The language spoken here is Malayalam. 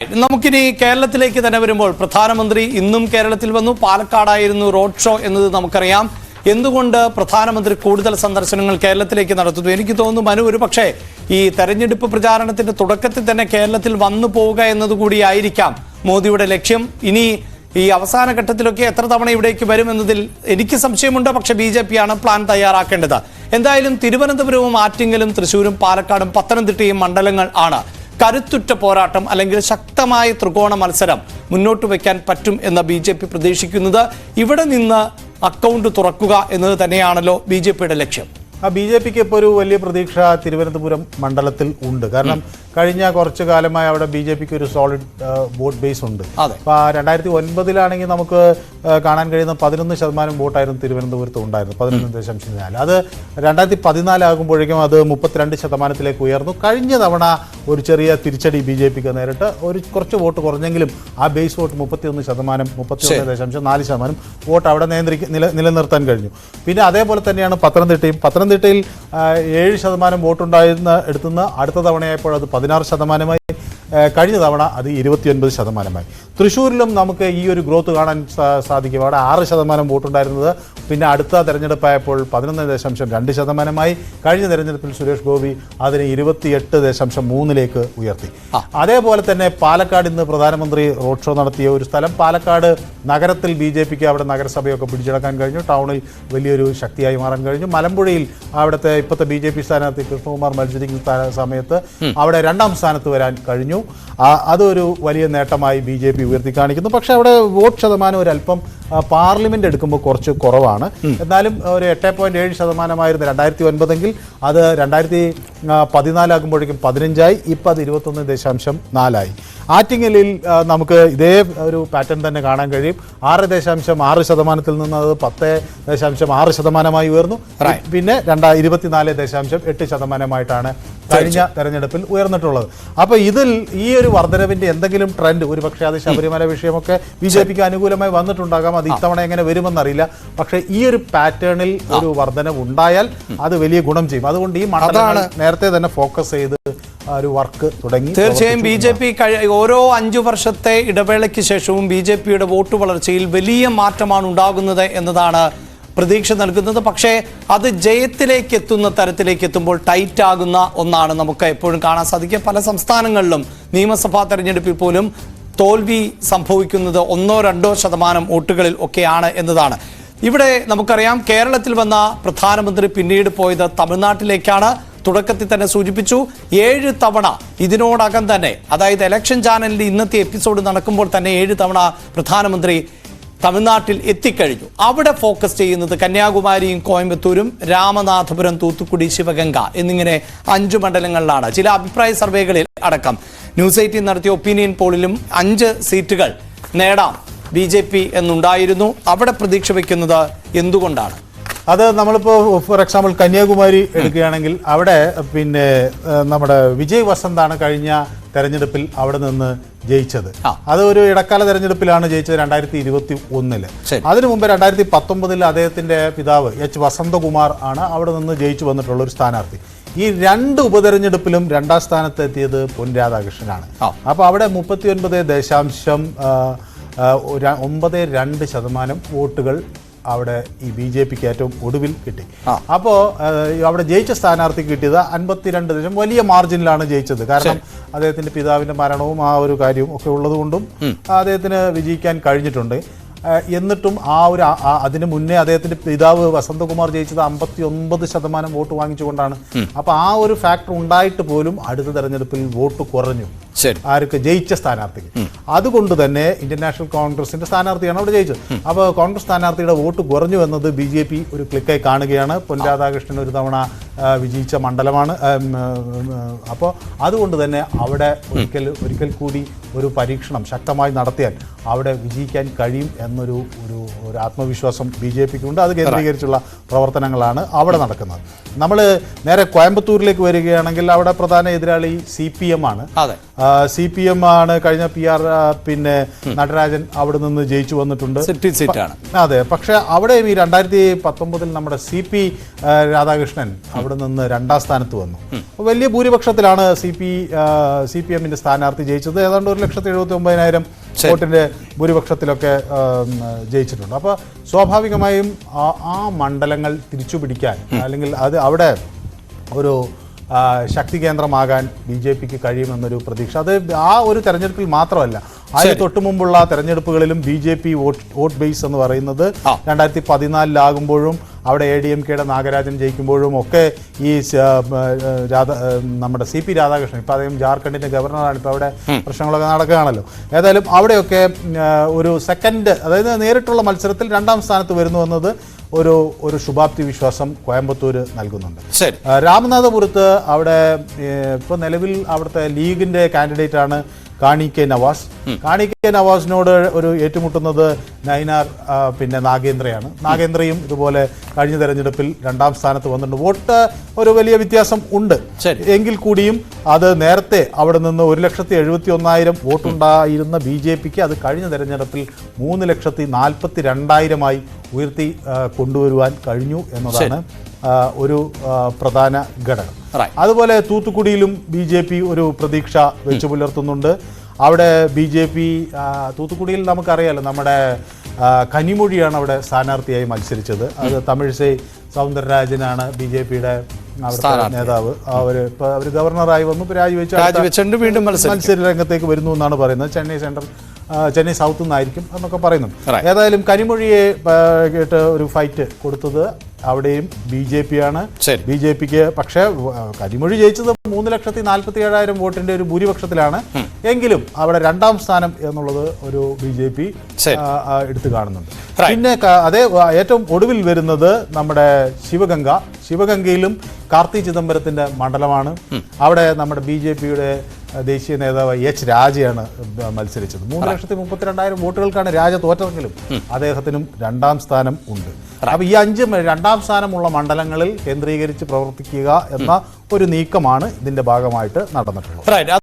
നമുക്കിനി കേരളത്തിലേക്ക് തന്നെ വരുമ്പോൾ പ്രധാനമന്ത്രി ഇന്നും കേരളത്തിൽ വന്നു. പാലക്കാടായിരുന്നു റോഡ് ഷോ എന്നത് നമുക്കറിയാം. എന്തുകൊണ്ട് പ്രധാനമന്ത്രി കൂടുതൽ സന്ദർശനങ്ങൾ കേരളത്തിലേക്ക് നടത്തുന്നു? എനിക്ക് തോന്നുന്നു മനു, ഒരു പക്ഷേ ഈ തെരഞ്ഞെടുപ്പ് പ്രചാരണത്തിന്റെ തുടക്കത്തിൽ തന്നെ കേരളത്തിൽ വന്നു പോവുക എന്നതുകൂടിയായിരിക്കാം മോദിയുടെ ലക്ഷ്യം. ഇനി ഈ അവസാന ഘട്ടത്തിലൊക്കെ എത്ര തവണ ഇവിടേക്ക് വരുമെന്നതിൽ എനിക്ക് സംശയമുണ്ട്. പക്ഷേ BJP ആണ് പ്ലാൻ തയ്യാറാക്കേണ്ടത്. എന്തായാലും തിരുവനന്തപുരവും ആറ്റിങ്ങലും തൃശ്ശൂരും പാലക്കാടും പത്തനംതിട്ടയും മണ്ഡലങ്ങൾ ആണ്. കരുത്തുറ്റ പോരാട്ടം അല്ലെങ്കിൽ ശക്തമായ ത്രികോണ മത്സരം മുന്നോട്ട് വയ്ക്കാൻ പറ്റും എന്ന് BJP പ്രതീക്ഷിക്കുന്നത്. ഇവിടെ നിന്ന് അക്കൗണ്ട് തുറക്കുക എന്നത് തന്നെയാണല്ലോ BJPയുടെ ലക്ഷ്യം. BJPക്ക് ഇപ്പോൾ ഒരു വലിയ പ്രതീക്ഷ തിരുവനന്തപുരം മണ്ഡലത്തിൽ ഉണ്ട്. കാരണം കഴിഞ്ഞ കുറച്ചു കാലമായി അവിടെ BJPക്ക് ഒരു സോളിഡ് വോട്ട് ബേസ് ഉണ്ട്. അപ്പോൾ 2009 നമുക്ക് കാണാൻ കഴിയുന്ന 11% വോട്ടായിരുന്നു തിരുവനന്തപുരത്ത് ഉണ്ടായിരുന്നു, 11.4. അത് 2014 ആകുമ്പോഴേക്കും അത് 32% ഉയർന്നു. കഴിഞ്ഞ തവണ ഒരു ചെറിയ തിരിച്ചടി BJPക്ക് നേരിട്ട് കുറച്ച് വോട്ട് കുറഞ്ഞെങ്കിലും ആ ബേസ് വോട്ട് 31%, 31.4% വോട്ട് അവിടെ നിലനിർത്താൻ കഴിഞ്ഞു. പിന്നെ അതേപോലെ തന്നെയാണ് പത്തനംതിട്ടയിൽ 7% വോട്ടുണ്ടായിരുന്ന എടുത്തുനിന്ന് അടുത്ത തവണയായപ്പോൾ അത് 16%. കഴിഞ്ഞ തവണ അത് 29%. തൃശ്ശൂരിലും നമുക്ക് ഈ ഒരു ഗ്രോത്ത് കാണാൻ സാധിക്കും. അവിടെ 6% വോട്ടുണ്ടായിരുന്നത് പിന്നെ അടുത്ത തെരഞ്ഞെടുപ്പായപ്പോൾ 11.2%. കഴിഞ്ഞ തെരഞ്ഞെടുപ്പിൽ സുരേഷ് ഗോപി അതിനെ 28.3 ഉയർത്തി. അതേപോലെ തന്നെ പാലക്കാട് ഇന്ന് പ്രധാനമന്ത്രി റോഡ് ഷോ നടത്തിയ ഒരു സ്ഥലം, പാലക്കാട് നഗരത്തിൽ BJPക്ക് അവിടെ നഗരസഭയൊക്കെ പിടിച്ചെടുക്കാൻ കഴിഞ്ഞു. ടൗണിൽ വലിയൊരു ശക്തിയായി മാറാൻ കഴിഞ്ഞു. മലമ്പുഴയിൽ അവിടുത്തെ ഇപ്പോഴത്തെ BJP സ്ഥാനാർത്ഥി കൃഷ്ണകുമാർ മത്സരിക്കുന്ന സമയത്ത് അവിടെ 2ാം സ്ഥാനത്ത് വരാൻ കഴിഞ്ഞു. അതൊരു വലിയ നേട്ടമായി BJP ഉയർത്തി കാണിക്കുന്നു. പക്ഷേ അവിടെ വോട്ട് ശതമാനം ഒരല്പം പാർലമെന്റ് എടുക്കുമ്പോൾ കുറച്ച് കുറവാണ്. എന്നാലും ഒരു 8.7% 2009 അത് 2014 ആകുമ്പോഴേക്കും 15 ഇപ്പം അത് 21.4. ആറ്റിങ്ങലിൽ നമുക്ക് ഇതേ ഒരു പാറ്റേൺ തന്നെ കാണാൻ കഴിയും. 6.6% നിന്ന് അത് 10.6% ഉയർന്നു. പിന്നെ 24.8% കഴിഞ്ഞ തെരഞ്ഞെടുപ്പിൽ ഉയർന്നിട്ടുള്ളത്. അപ്പോൾ ഇതിൽ ഈ ഒരു വർധനവിന്റെ എന്തെങ്കിലും ട്രെൻഡ്, ഒരു പക്ഷേ അത് ശബരിമല വിഷയമൊക്കെ BJPക്ക് അനുകൂലമായി വന്നിട്ടുണ്ടാകാം. അത് ഇത്തവണ എങ്ങനെ വരുമെന്നറിയില്ല. പക്ഷേ ഈ ഒരു പാറ്റേണിൽ ഒരു വർധനവ് ഉണ്ടായാൽ അത് വലിയ ഗുണം ചെയ്യും. അതുകൊണ്ട് ഈ മണ്ഡലങ്ങൾ നേരത്തെ തന്നെ ഫോക്കസ് ചെയ്ത് ഒരു വർക്ക് തുടങ്ങി. തീർച്ചയായും BJP ഓരോ 5 വർഷത്തെ ഇടവേളയ്ക്ക് ശേഷവും BJPയുടെ വോട്ട് വളർച്ചയിൽ വലിയ മാറ്റമാണ് ഉണ്ടാകുന്നത് എന്നതാണ് പ്രതീക്ഷ നൽകുന്നത്. പക്ഷേ അത് ജയത്തിലേക്ക് എത്തുന്ന തരത്തിലേക്ക് എത്തുമ്പോൾ ടൈറ്റ് ആകുന്ന ഒന്നാണ് നമുക്ക് എപ്പോഴും കാണാൻ സാധിക്കുക. പല സംസ്ഥാനങ്ങളിലും നിയമസഭാ തെരഞ്ഞെടുപ്പിൽ പോലും തോൽവി സംഭവിക്കുന്നത് 1-2% വോട്ടുകളിൽ ഒക്കെയാണ് എന്നതാണ്. ഇവിടെ നമുക്കറിയാം, കേരളത്തിൽ വന്ന പ്രധാനമന്ത്രി പിന്നീട് പോയത് തമിഴ്നാട്ടിലേക്കാണ്. തുടക്കത്തിൽ തന്നെ സൂചിപ്പിച്ചു, 7 തവണ ഇതിനോടകം തന്നെ, അതായത് ഇലക്ഷൻ ചാനലിന്റെ ഇന്നത്തെ എപ്പിസോഡ് നടക്കുമ്പോൾ തന്നെ 7 തവണ പ്രധാനമന്ത്രി തമിഴ്നാട്ടിൽ എത്തിക്കഴിഞ്ഞു. അവിടെ ഫോക്കസ് ചെയ്യുന്നത് കന്യാകുമാരിയും കോയമ്പത്തൂരും രാമനാഥപുരം, തൂത്തുക്കുടി, ശിവഗംഗ എന്നിങ്ങനെ 5 മണ്ഡലങ്ങളിലാണ്. ചില അഭിപ്രായ സർവേകളിൽ അടക്കം ന്യൂസ് 18 നടത്തിയ ഒപ്പീനിയൻ പോളിലും 5 സീറ്റുകൾ നേടാം BJP എന്നുണ്ടായിരുന്നു. അവിടെ പ്രതീക്ഷ വയ്ക്കുന്നത് എന്തുകൊണ്ടാണ്? അത് നമ്മളിപ്പോൾ ഫോർ എക്സാമ്പിൾ കന്യാകുമാരി എടുക്കുകയാണെങ്കിൽ അവിടെ പിന്നെ നമ്മുടെ വിജയ് വസന്താണ് കഴിഞ്ഞ തെരഞ്ഞെടുപ്പിൽ അവിടെ നിന്ന് ജയിച്ചത്. അത് ഒരു ഇടക്കാല തെരഞ്ഞെടുപ്പിലാണ് ജയിച്ചത് 2021. അതിനു മുമ്പ് 2019 അദ്ദേഹത്തിന്റെ പിതാവ് H വസന്തകുമാർ ആണ് അവിടെ നിന്ന് ജയിച്ചു വന്നിട്ടുള്ള ഒരു സ്ഥാനാർത്ഥി. ഈ 2 ഉപതെരഞ്ഞെടുപ്പിലും 2ാം സ്ഥാനത്ത് എത്തിയത് പൊൻ രാധാകൃഷ്ണനാണ്. അപ്പോൾ അവിടെ 39.92% വോട്ടുകൾ അവിടെ ഈ BJPക്ക് ഏറ്റവും ഒടുവിൽ കിട്ടി. അപ്പോൾ അവിടെ ജയിച്ച സ്ഥാനാർത്ഥിക്ക് കിട്ടിയത് 52%, വലിയ മാർജിനിലാണ് ജയിച്ചത്. കാരണം അദ്ദേഹത്തിന്റെ പിതാവിന്റെ മരണവും ആ ഒരു കാര്യവും ഒക്കെ ഉള്ളതുകൊണ്ടും അദ്ദേഹത്തിന് വിജയിക്കാൻ കഴിഞ്ഞിട്ടുണ്ട്. എന്നിട്ടും അതിനു മുന്നേ അദ്ദേഹത്തിന്റെ പിതാവ് വസന്തകുമാർ ജയിച്ചത് 59% വോട്ട് വാങ്ങിച്ചുകൊണ്ടാണ്. അപ്പൊ ആ ഒരു ഫാക്ടർ ഉണ്ടായിട്ട് പോലും അടുത്ത തെരഞ്ഞെടുപ്പിൽ വോട്ട് കുറഞ്ഞു ആർക്ക് ജയിച്ച സ്ഥാനാർത്ഥിക്ക്. അതുകൊണ്ട് തന്നെ ഇന്ത്യൻ നാഷണൽ കോൺഗ്രസിന്റെ സ്ഥാനാർത്ഥിയാണ് അവിടെ ജയിച്ചത്. അപ്പോൾ കോൺഗ്രസ് സ്ഥാനാർത്ഥിയുടെ വോട്ട് കുറഞ്ഞു എന്നത് BJP ഒരു ക്ലിക്കായി കാണുകയാണ്. പൊൻ രാധാകൃഷ്ണൻ ഒരു തവണ വിജയിച്ച മണ്ഡലമാണ്. അപ്പോൾ അതുകൊണ്ട് തന്നെ അവിടെ ഒരിക്കൽ കൂടി ഒരു പരീക്ഷണം ശക്തമായി നടത്തിയാൽ അവിടെ വിജയിക്കാൻ കഴിയും എന്നൊരു ആത്മവിശ്വാസം BJPക്ക് ഉണ്ട്. അത് കേന്ദ്രീകരിച്ചുള്ള പ്രവർത്തനങ്ങളാണ് അവിടെ നടക്കുന്നത്. നമ്മൾ നേരെ കോയമ്പത്തൂരിലേക്ക് വരികയാണെങ്കിൽ അവിടെ പ്രധാന എതിരാളി CPM ആണ്. CPM ആണ് കഴിഞ്ഞ PR പിന്നെ നടരാജൻ അവിടെ നിന്ന് ജയിച്ചു വന്നിട്ടുണ്ട്. സീറ്റാണ്. അതെ, പക്ഷെ അവിടെയും ഈ 2019 നമ്മുടെ CP രാധാകൃഷ്ണൻ അവിടെ നിന്ന് 2ാം സ്ഥാനത്ത് വന്നു. വലിയ ഭൂരിപക്ഷത്തിലാണ് CPM-ന്റെ സ്ഥാനാർത്ഥി ജയിച്ചത്. ഏതാണ്ട് 1,79,000 വോട്ടിന്റെ ഭൂരിപക്ഷത്തിലൊക്കെ ജയിച്ചിട്ടുണ്ട്. അപ്പോൾ സ്വാഭാവികമായും ആ മണ്ഡലങ്ങൾ തിരിച്ചുപിടിക്കാൻ അല്ലെങ്കിൽ അത് അവിടെ ഒരു ശക്തി കേന്ദ്രമാകാൻ BJPക്ക് കഴിയുമെന്നൊരു പ്രതീക്ഷ. അത് ആ ഒരു തെരഞ്ഞെടുപ്പിൽ മാത്രമല്ല, അതിന് തൊട്ടു മുമ്പുള്ള തെരഞ്ഞെടുപ്പുകളിലും BJP വോട്ട് ബേസ് എന്ന് പറയുന്നത് 2014 അവിടെ ADMKയുടെ നാഗരാജൻ ജയിക്കുമ്പോഴും ഒക്കെ ഈ നമ്മുടെ CP രാധാകൃഷ്ണൻ, ഇപ്പം അദ്ദേഹം ജാർഖണ്ഡിന്റെ ഗവർണറാണ്, ഇപ്പോൾ അവിടെ പ്രശ്നങ്ങളൊക്കെ നടക്കുകയാണല്ലോ. ഏതായാലും അവിടെയൊക്കെ ഒരു സെക്കൻഡ്, അതായത് നേരിട്ടുള്ള മത്സരത്തിൽ 2ാം സ്ഥാനത്ത് വരുന്നു എന്നത് ഒരു ശുഭാപ്തി വിശ്വാസം കോയമ്പത്തൂര് നൽകുന്നുണ്ട്. രാമനാഥപുരത്ത് അവിടെ ഇപ്പോൾ നിലവിൽ അവിടുത്തെ ലീഗിന്റെ കാൻഡിഡേറ്റ് ആണ് കാണി കെ നവാസ്. കാണി കെ നവാസിനോട് ഒരു ഏറ്റുമുട്ടുന്നത് നൈനാർ പിന്നെ നാഗേന്ദ്രയാണ്. നാഗേന്ദ്രയും ഇതുപോലെ കഴിഞ്ഞ തെരഞ്ഞെടുപ്പിൽ 2ാം സ്ഥാനത്ത് വന്നിട്ടുണ്ട്. വോട്ട് ഒരു വലിയ വ്യത്യാസം ഉണ്ട് എങ്കിൽ കൂടിയും അത് നേരത്തെ അവിടെ നിന്ന് 1,71,000 വോട്ടുണ്ടായിരുന്ന BJPക്ക് അത് കഴിഞ്ഞ തെരഞ്ഞെടുപ്പിൽ 3,42,000 ഉയർത്തി കൊണ്ടുവരുവാൻ കഴിഞ്ഞു എന്നതാണ് ഒരു പ്രധാന ഘടകം. അതുപോലെ തൂത്തുക്കുടിയിലും BJP ഒരു പ്രതീക്ഷ വെച്ചു പുലർത്തുന്നുണ്ട്. അവിടെ BJP തൂത്തുക്കുടിയിൽ നമുക്കറിയാലോ, നമ്മുടെ കനിമൊഴിയാണ് അവിടെ സ്ഥാനാർത്ഥിയായി മത്സരിച്ചത്. അത് തമിഴിസൈ സൗന്ദരരാജനാണ് BJPയുടെ അവിടുത്തെ നേതാവ്. അവർ ഗവർണറായി വന്നു, രാജിവെച്ചുകൊണ്ട് വീണ്ടും മത്സര രംഗത്തേക്ക് വരുന്നു എന്നാണ് പറയുന്നത്. ചെന്നൈ സൗത്ത് നിന്നായിരിക്കും എന്നൊക്കെ പറയുന്നു. ഏതായാലും കനിമൊഴിയെ കേട്ട് ഒരു ഫൈറ്റ് കൊടുത്തത് അവിടെയും BJP ആണ്. BJPക്ക് പക്ഷേ കനിമൊഴി ജയിച്ചത് 3,47,000 വോട്ടിന്റെ ഒരു ഭൂരിപക്ഷത്തിലാണ്. എങ്കിലും അവിടെ 2ാം സ്ഥാനം എന്നുള്ളത് ഒരു BJP എടുത്തു കാണുന്നുണ്ട്. പിന്നെ അതേ ഏറ്റവും ഒടുവിൽ വരുന്നത് നമ്മുടെ ശിവഗംഗയിലും കാർത്തി ചിദംബരത്തിന്റെ മണ്ഡലമാണ്. അവിടെ നമ്മുടെ BJPയുടെ ദേശീയ നേതാവ് H. രാജയാണ് മത്സരിച്ചത്. 3,32,000 വോട്ടുകൾക്കാണ് രാജ തോറ്റതെങ്കിലും അദ്ദേഹത്തിനും 2ാം സ്ഥാനം ഉണ്ട്. അപ്പൊ ഈ 5 2ാം സ്ഥാനമുള്ള മണ്ഡലങ്ങളിൽ കേന്ദ്രീകരിച്ച് പ്രവർത്തിക്കുക എന്ന ഒരു നീക്കമാണ് ഇതിന്റെ ഭാഗമായിട്ട് നടന്നിട്ടുള്ളത്.